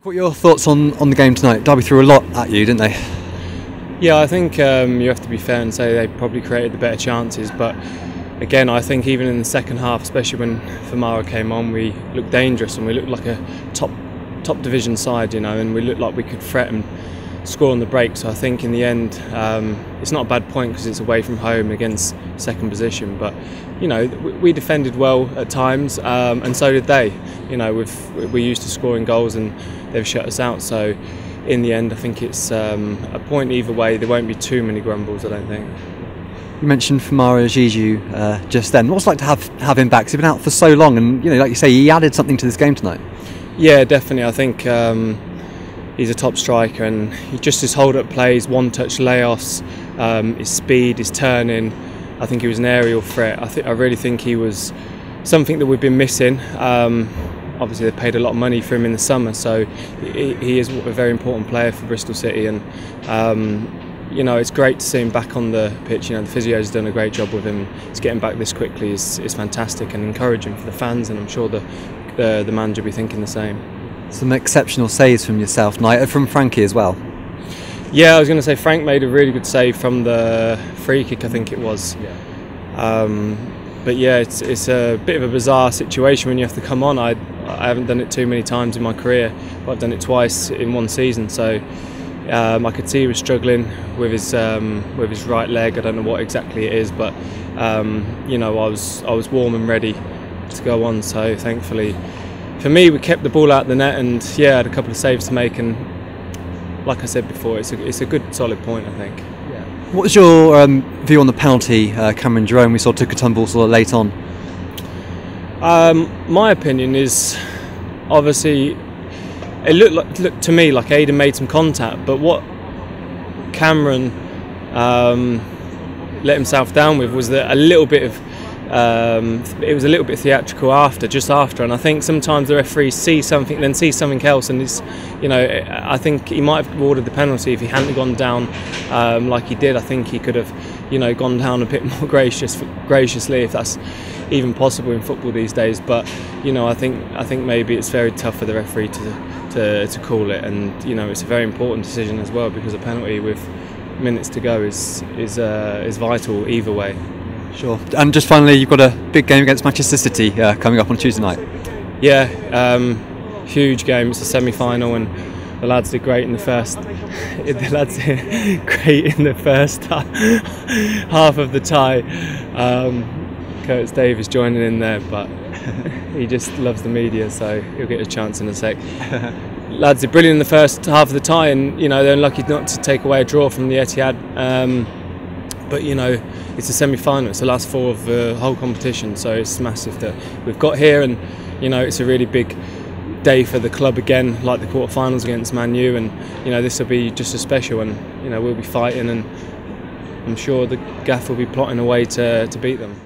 What are your thoughts on the game tonight? Derby threw a lot at you, didn't they? Yeah, I think you have to be fair and say they probably created the better chances, but again, I think even in the second half, especially when Famara came on, we looked dangerous and we looked like a top division side, and we looked like we could threat and score on the break. So I think in the end, it's not a bad point because it's away from home against second position, but we defended well at times, and so did they. We're used to scoring goals and they've shut us out. So in the end, I think it's a point either way. There won't be too many grumbles, I don't think. You mentioned Famara Zizou just then. What's it like to have him back? 'Cause he's been out for so long, and like you say, he added something to this game tonight. Yeah, definitely. I think he's a top striker, and his hold-up plays, one-touch layoffs, his speed, his turning. I think he was an aerial threat. I really think he was something that we've been missing. Obviously, they paid a lot of money for him in the summer, so he is a very important player for Bristol City. And it's great to see him back on the pitch. The physio's done a great job with him. He's getting back this quickly is fantastic and encouraging for the fans, and I'm sure the manager will be thinking the same. Some exceptional saves from yourself tonight, from Frankie as well. Yeah, I was going to say Frank made a really good save from the free kick, I think it was. Yeah. But yeah, it's a bit of a bizarre situation when you have to come on. I haven't done it too many times in my career, but I've done it twice in one season. So I could see he was struggling with his right leg. I don't know what exactly it is, but I was warm and ready to go on. So thankfully, for me, we kept the ball out of the net, and yeah, had a couple of saves to make. And like I said before, it's a good solid point, I think. What was your view on the penalty Cameron Jerome we saw took a tumble sort of late on? My opinion is, obviously, it looked to me like Aidan made some contact, but what Cameron let himself down with was that it was a little bit theatrical just after, and I think sometimes the referees see something, then see something else, and I think he might have awarded the penalty if he hadn't gone down like he did. I think he could have, gone down a bit more graciously, if that's even possible in football these days. But I think maybe it's very tough for the referee to call it, and it's a very important decision as well, because a penalty with minutes to go is vital either way. Sure. And just finally, you've got a big game against Manchester City coming up on Tuesday night. Yeah, huge game. It's a semi-final, and the lads did great in the first. Half of the tie. Curtis Davies joining in there, but he just loves the media, so he'll get a chance in a sec. Lads did brilliant in the first half of the tie, and they're unlucky not to take away a draw from the Etihad. But it's a semi-final. It's the last four of the whole competition, so it's massive that we've got here, and it's a really big day for the club again, like the quarter-finals against Man U, and this will be just as special, and we'll be fighting, and I'm sure the gaff will be plotting a way to beat them.